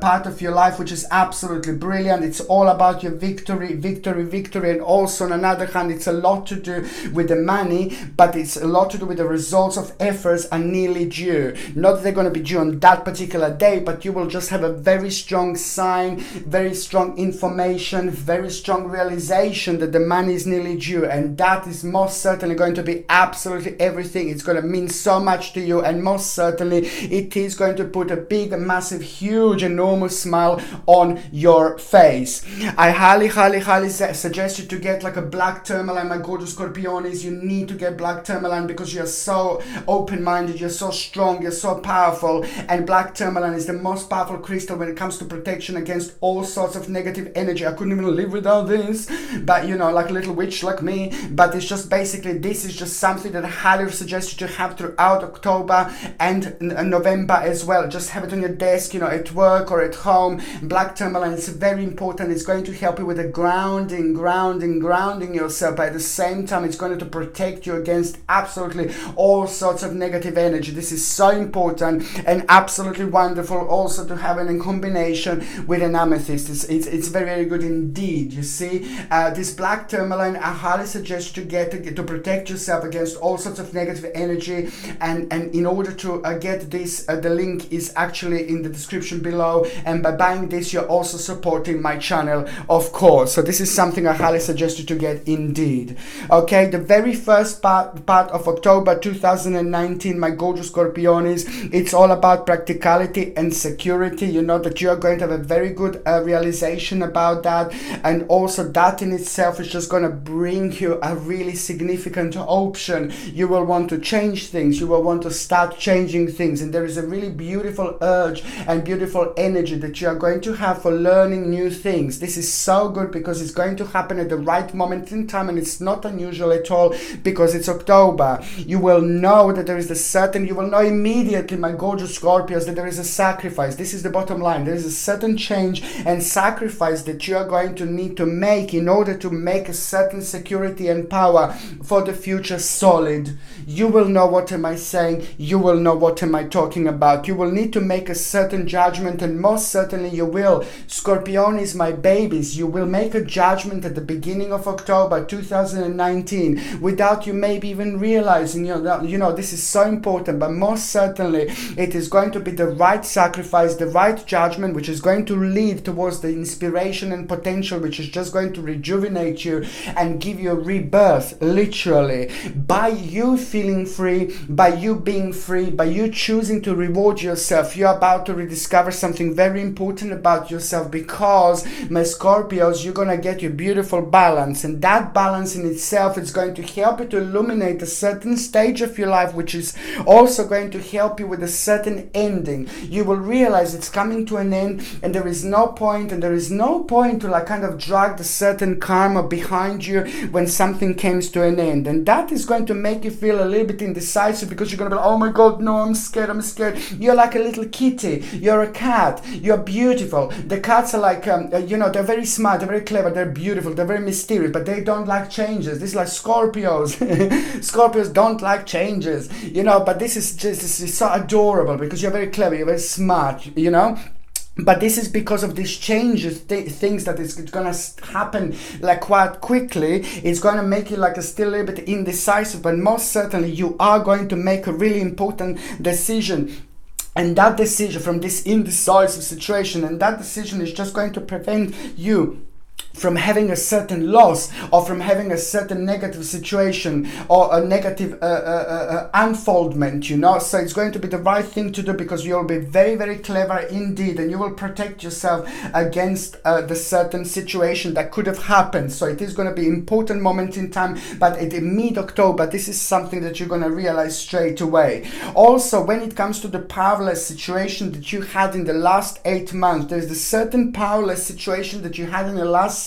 [SPEAKER 1] part of your life, which is absolutely brilliant. It's all about your victory. And also on another hand, it's a lot to do with the money, but it's a lot to do with the results of efforts are nearly due. Not that they're going to be due on that particular day, but you will just have a very strong sign, very strong information, very strong realization that the money is nearly due, and that is most certainly going to be absolutely everything. It's going to mean so much to you, and most certainly it is going to put a big, massive, huge, enormous smile on your face. I highly suggest you to get like a black tourmaline, my gorgeous Scorpionis. You need to get black tourmaline because you're so open-minded, you're so strong, you're so powerful, and black tourmaline is the most powerful crystal when it comes to protection against all sorts of negative energy. I couldn't even live without this, but like a little witch like me. But it's just basically, this is just something that I highly suggest you to have throughout October and November as well. Just have it on your desk, at work or at home. Black tourmaline is very important. It's going to help you with the grounding yourself. By the same time, it's going to protect you against absolutely all sorts of negative energy. This is so important and absolutely wonderful also to have it in combination with an amethyst. It's very, very good indeed. You see, this black tourmaline, I highly suggest you to protect yourself against all sorts of negative energy, and in order to get this, the link is actually in the description below, and by buying this you're also supporting my channel, of course. So this is something I highly suggest you to get indeed. Okay, the very first part of October 2019, my gorgeous Scorpionis, it's all about practicality and security. You know that you are going to have a very good realization about that, and also that in itself is just going to bring you a really significant option. You will want to change things, you will want to start changing things, and there is a really beautiful urge and beautiful energy that you are going to have for learning new things. This is so good because it's going to happen at the right moment in time, and it's not unusual at all because it's October. You will know that there is you will know immediately, my gorgeous Scorpios, that there is a sacrifice. This is the bottom line. There is a certain change and sacrifice that you are going to need to make in order to make a certain security and power for the future solid. You will know what am I saying, you will know what am I talking about. You will need to make a certain judgment, and most certainly you will. Scorpionis, my babies, you will make a judgment at the beginning of October 2019 without you maybe even realizing, this is so important, but most certainly it is going to be the right sacrifice, the right judgment, which is going to lead towards the inspiration and potential, which is just going to rejuvenate you and give you a rebirth, literally. By you feeling free, by you being free, by you choosing to reward yourself, you're about to rediscover something very important about yourself, because, my Scorpios, you're going to get your beautiful balance, and that balance in itself is going to help you to illuminate a certain stage of your life, which is also going to help you with a certain ending. You will realize it's coming to an end, and there is no point to kind of drag the certain karma behind you you when something comes to an end. And that is going to make you feel a little bit indecisive, because you're going to be like, oh my God, no, I'm scared. You're like a little kitty. You're a cat. You're beautiful. The cats are like, they're very smart, they're very clever, they're beautiful, they're very mysterious, but they don't like changes. This is like Scorpios. Scorpios don't like changes, but this is so adorable, because you're very clever, you're very smart, But this is because of these changes, things that is going to happen like quite quickly. It's going to make you like still a little bit indecisive, but most certainly you are going to make a really important decision. And that decision from this indecisive situation, and that decision is just going to prevent you from having a certain loss, or from having a certain negative situation, or a negative unfoldment, So it's going to be the right thing to do, because you'll be very, very clever indeed, and you will protect yourself against the certain situation that could have happened. So it is going to be an important moment in time, but at mid-October, this is something that you're going to realize straight away. Also, when it comes to the powerless situation that you had in the last 8 months, there's a certain powerless situation that you had in the last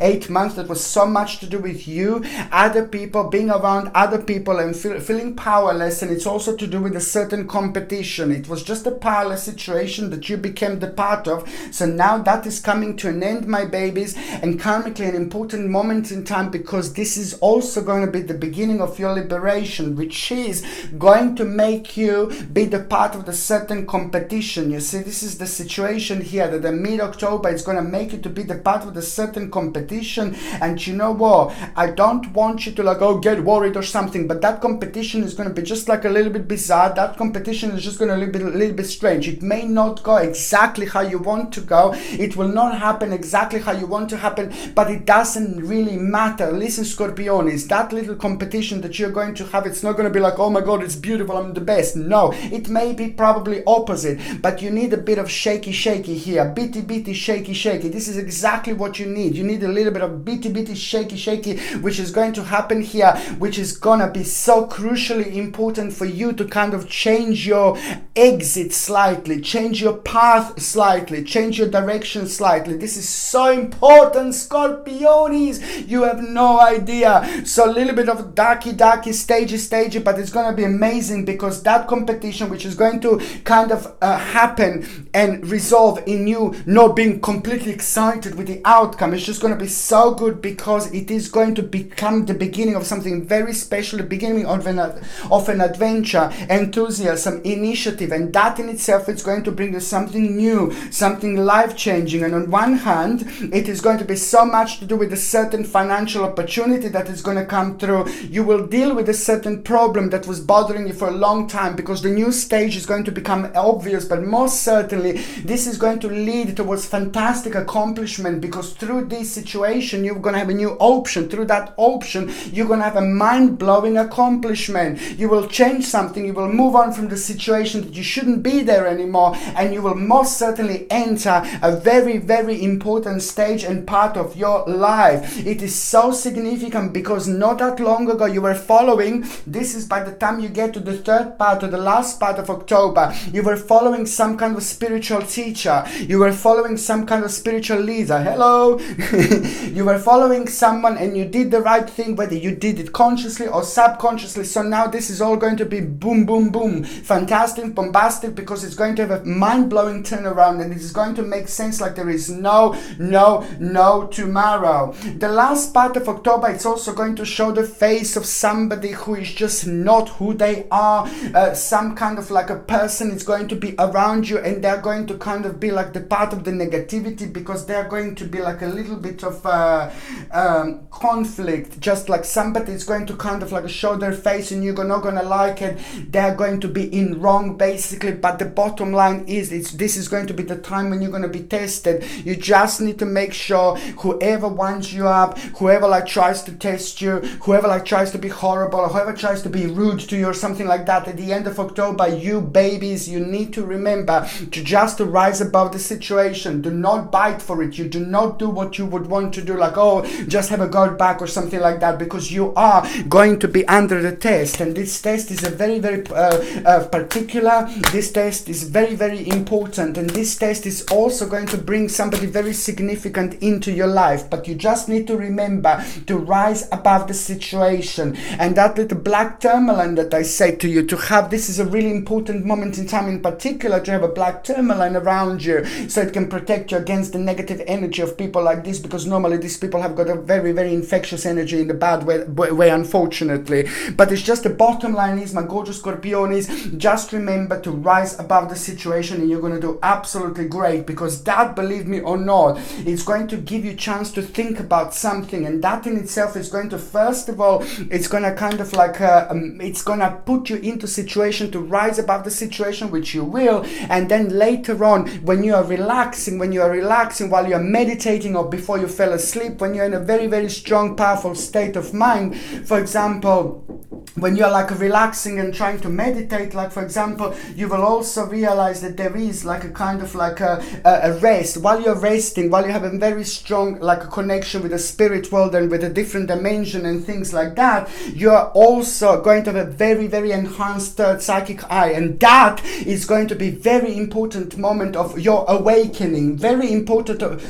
[SPEAKER 1] 8 months that was so much to do with you, other people, being around other people and feeling powerless, and it's also to do with a certain competition. It was just a powerless situation that you became the part of. So now that is coming to an end, my babies, and karmically an important moment in time, because this is also going to be the beginning of your liberation, which is going to make you be the part of the certain competition. You see, this is the situation here, that the mid-October is going to make you to be the part of the certain competition. And you know what, I don't want you to get worried or something, but that competition is going to be just like a little bit bizarre. That competition is just going to be a little bit strange. It may not go exactly how you want to go, it will not happen exactly how you want to happen, but it doesn't really matter. Listen, Scorpionis, that little competition that you're going to have, it's not going to be like, oh my God, it's beautiful, I'm the best. No, it may be probably opposite, but you need a bit of shaky here, bitty shaky. This is exactly what you need. You need a little bit of bitty shaky, which is going to happen here, which is gonna be so crucially important for you to kind of change your exit slightly, change your path slightly, change your direction slightly. This is so important, Scorpionis. You have no idea. So a little bit of darky, stagey, but it's gonna be amazing, because that competition, which is going to kind of happen and resolve in you not being completely excited with the outcome, it's just going to be so good, because it is going to become the beginning of something very special, the beginning of an adventure, enthusiasm, initiative, and that in itself is going to bring you something new, something life-changing. And on one hand, it is going to be so much to do with a certain financial opportunity that is going to come through. You will deal with a certain problem that was bothering you for a long time, because the new stage is going to become obvious, but most certainly this is going to lead towards fantastic accomplishment, because through this situation you're going to have a new option. Through that option you're going to have a mind-blowing accomplishment. You will change something, you will move on from the situation that you shouldn't be there anymore, and you will most certainly enter a very, very important stage and part of your life. It is so significant, because not that long ago you were following, this is by the time you get to the third part or the last part of October, you were following some kind of spiritual teacher, you were following some kind of spiritual leader. Hello. You were following someone and you did the right thing, whether you did it consciously or subconsciously. So now this is all going to be boom, fantastic, bombastic, because it's going to have a mind-blowing turnaround, and it is going to make sense like there is no tomorrow. The last part of October, it's also going to show the face of somebody who is just not who they are. Some kind of like a person is going to be around you, and they're going to kind of be like the part of the negativity, because they're going to be like a little bit of conflict, just like somebody is going to kind of like show their face and you're not gonna like it. They're going to be in wrong basically, but the bottom line is this is going to be the time when you're going to be tested. You just need to make sure whoever winds you up, whoever like tries to test you, whoever like tries to be horrible, or whoever tries to be rude to you or something like that, at the end of October, you babies, you need to remember to just rise above the situation. Do not bite for it. You do not do what you would want to do, like, oh, just have a go back or something like that, because you are going to be under the test. And this test is a very, very particular. This test is very, very important, and this test is also going to bring somebody very significant into your life. But you just need to remember to rise above the situation. And that little black tourmaline that I say to you to have, this is a really important moment in time, in particular to have a black tourmaline around you, so it can protect you against the negative energy of people like this, because normally these people have got a very, very infectious energy in the bad way, unfortunately. But it's just the bottom line is, my gorgeous Scorpionis, just remember to rise above the situation, and you're going to do absolutely great, because that, believe me or not, it's going to give you a chance to think about something, and that in itself is going to, first of all, it's going to kind of like it's going to put you into situation to rise above the situation, which you will. And then later on, when you are relaxing while you are meditating, or before you fell asleep, when you're in a very, very strong, powerful state of mind, for example, when you're like relaxing and trying to meditate, like for example, you will also realize that there is like a kind of like a rest. While you're resting, while you have a very strong like a connection with the spirit world and with a different dimension and things like that, you're also going to have a very, very enhanced third psychic eye, and that is going to be very important moment of your awakening, very important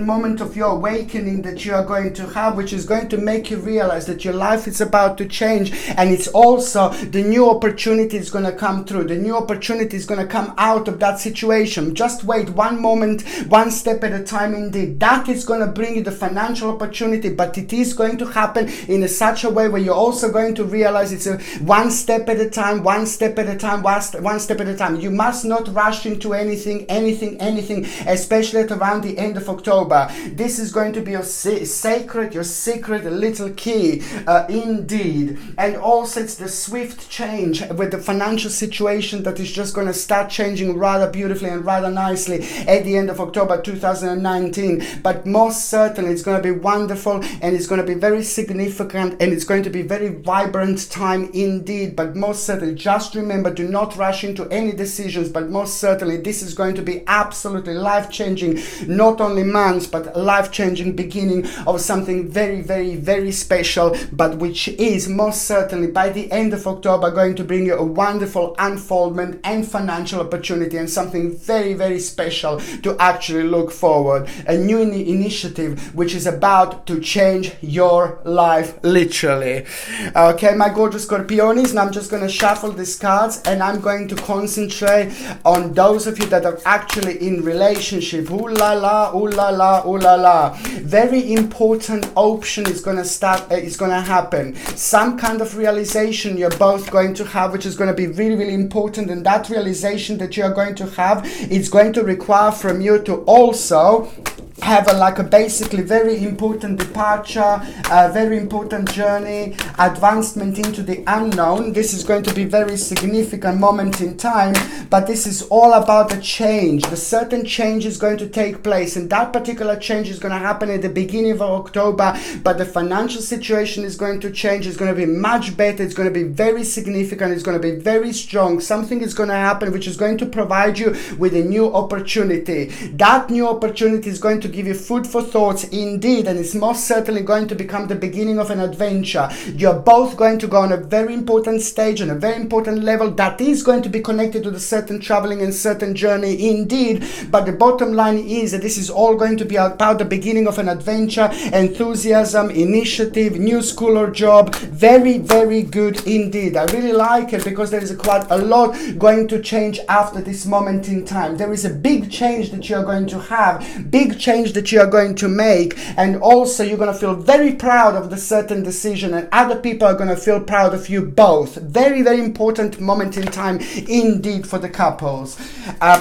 [SPEAKER 1] moment of your awakening that you are going to have, which is going to make you realize that your life is about to change. And it's also the new opportunity is going to come through. The new opportunity is going to come out of that situation. Just wait one moment, one step at a time. Indeed, that is going to bring you the financial opportunity, but it is going to happen in such a way where you're also going to realize it's a one step at a time, one step at a time, one step at a time. You must not rush into anything, especially at around the end of October. This is going to be your secret little key, indeed. And also it's the swift change with the financial situation that is just going to start changing rather beautifully and rather nicely at the end of October 2019. But most certainly it's going to be wonderful, and it's going to be very significant, and it's going to be very vibrant time indeed. But most certainly just remember, do not rush into any decisions, but most certainly this is going to be absolutely life-changing, not only months, but life-changing beginning of something very, very, very special, but which is most certainly by the end of October going to bring you a wonderful unfoldment and financial opportunity, and something very, very special to actually look forward. A new initiative which is about to change your life, literally. Okay, my gorgeous Scorpionis, now I'm just going to shuffle these cards, and I'm going to concentrate on those of you that are actually in relationship. Ooh la la, ooh la la, ooh la la. Very important option is going to start, is going to happen. Some kind of realization you're both going to have, which is going to be really, really important. And that realization that you're going to have, it's going to require from you to also have a basically very important departure, a very important journey, advancement into the unknown. This is going to be very significant moment in time, but this is all about the change. The certain change is going to take place, and that particular change is going to happen at the beginning of October, but the financial situation is going to change. It's going to be much better. It's going to be very significant. It's going to be very strong. Something is going to happen which is going to provide you with a new opportunity. That new opportunity is going to give you food for thoughts indeed, and it's most certainly going to become the beginning of an adventure. You're both going to go on a very important stage, on a very important level that is going to be connected to the certain traveling and certain journey indeed. But the bottom line is that this is all going to be about the beginning of an adventure, enthusiasm, initiative, new school or job. Very, very good indeed. I really like it because there is quite a lot going to change after this moment in time. There is a big change that you're going to have, big change that you are going to make, and also you're going to feel very proud of the certain decision, and other people are going to feel proud of you both. Very, very important moment in time indeed for the couples.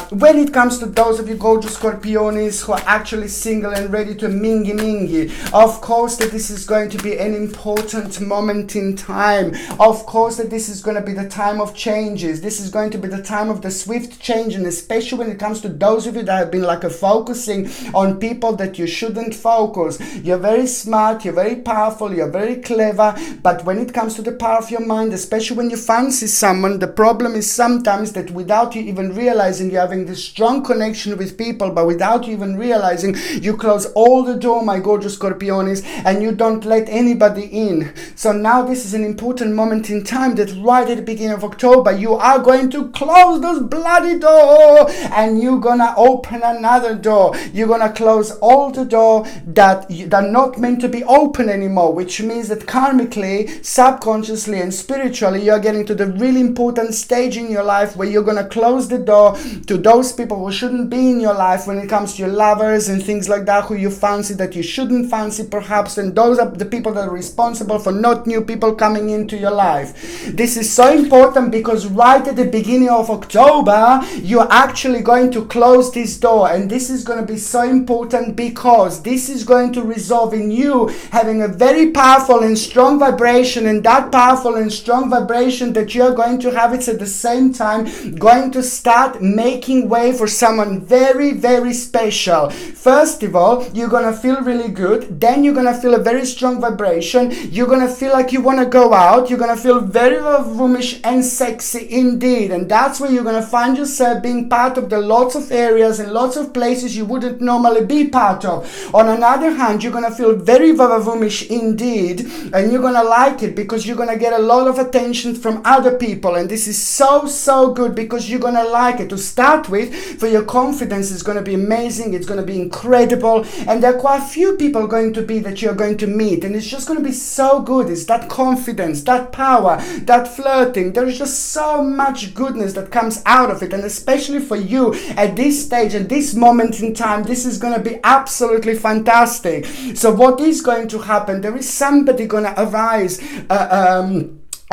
[SPEAKER 1] When it comes to those of you gorgeous Scorpionis who are actually single and ready to mingy, of course that this is going to be an important moment in time. Of course that this is going to be the time of changes. This is going to be the time of the swift change, and especially when it comes to those of you that have been focusing on people that you shouldn't focus. You're very smart, you're very powerful, you're very clever, but when it comes to the power of your mind, especially when you fancy someone, the problem is sometimes that without you even realizing you're having this strong connection with people, but without you even realizing, you close all the door, my gorgeous Scorpionis, and you don't let anybody in. So now this is an important moment in time that right at the beginning of October, you are going to close this bloody door and you're gonna open another door. You're gonna close all the door that are not meant to be open anymore, which means that karmically, subconsciously and spiritually, you're getting to the really important stage in your life where you're gonna close the door to those people who shouldn't be in your life when it comes to your lovers and things like that, who you fancy that you shouldn't fancy perhaps, and those are the people that are responsible for not new people coming into your life. This is so important because right at the beginning of October, you're actually going to close this door, and this is going to be so important because this is going to resolve in you having a very powerful and strong vibration, and that powerful and strong vibration that you're going to have, it's at the same time going to start making way for someone very, very special. First of all, you're going to feel really good, then you're going to feel a very strong vibration, you're going to feel like you want to go out, you're going to feel very roomish and sexy indeed, and that's where you're going to find yourself being part of the lots of areas and lots of places you wouldn't normally be part of. On another hand, you're going to feel very roomish indeed, and you're going to like it because you're going to get a lot of attention from other people, and this is so good because you're going to like it. To start with, for your confidence is going to be amazing, it's going to be incredible, and there are quite a few people going to be that you're going to meet, and it's just going to be so good. It's that confidence, that power, that flirting. There is just so much goodness that comes out of it, and especially for you at this stage, at this moment in time, this is going to be absolutely fantastic. So what is going to happen? There is somebody going to arise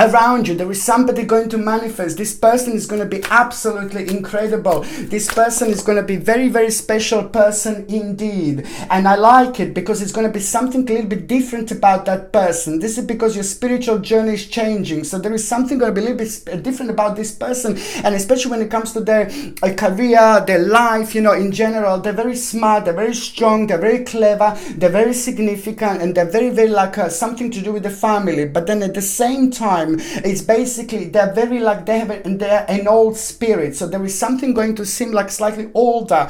[SPEAKER 1] around you. There is somebody going to manifest. This person is going to be absolutely incredible. This person is going to be very special person indeed, and I like it because it's going to be something a little bit different about that person. This is because your spiritual journey is changing, so there is something going to be a little bit different about this person, and especially when it comes to their career, their life, you know, in general. They're very smart, they're very strong, they're very clever, they're very significant, and they're very like something to do with the family. But then at the same time, it's basically they're very like they're an old spirit, so there is something going to seem like slightly older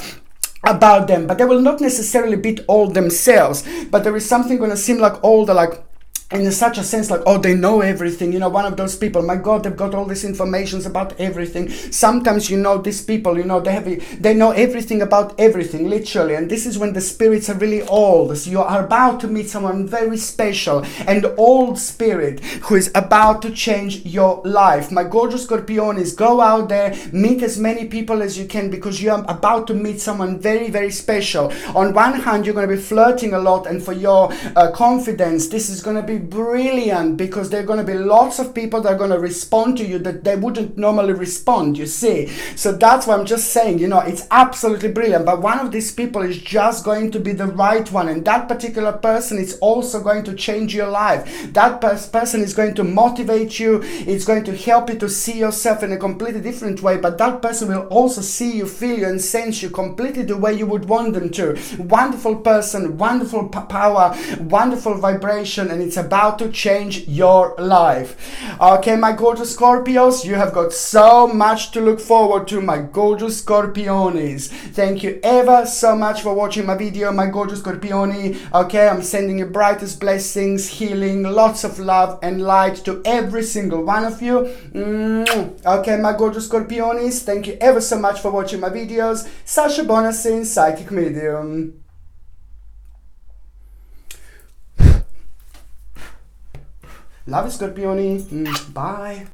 [SPEAKER 1] about them, but they will not necessarily be old themselves, but there is something going to seem like older, like in such a sense, like, oh, they know everything, you know, one of those people, my God, they've got all this information about everything. Sometimes, you know, these people, you know, they know everything about everything, literally, and this is when the spirits are really old. So you are about to meet someone very special, an old spirit who is about to change your life. My gorgeous Scorpionis, go out there, meet as many people as you can, because you are about to meet someone very special. On one hand, you're going to be flirting a lot, and for your confidence, this is going to be brilliant because there are going to be lots of people that are going to respond to you that they wouldn't normally respond, you see. So that's why I'm just saying, you know, it's absolutely brilliant. But one of these people is just going to be the right one, and that particular person is also going to change your life. That person is going to motivate you, it's going to help you to see yourself in a completely different way, but that person will also see you, feel you, and sense you completely the way you would want them to. Wonderful person, wonderful power, wonderful vibration, and it's about to change your life. Okay, my gorgeous Scorpios, you have got so much to look forward to, my gorgeous Scorpionis. Thank you ever so much for watching my video, my gorgeous Scorpioni. Okay, I'm sending you brightest blessings, healing, lots of love and light to every single one of you. Okay, my gorgeous Scorpionis, thank you ever so much for watching my videos. Sasha Bonasin, Psychic Medium. Love you, Scorpioni. Bye.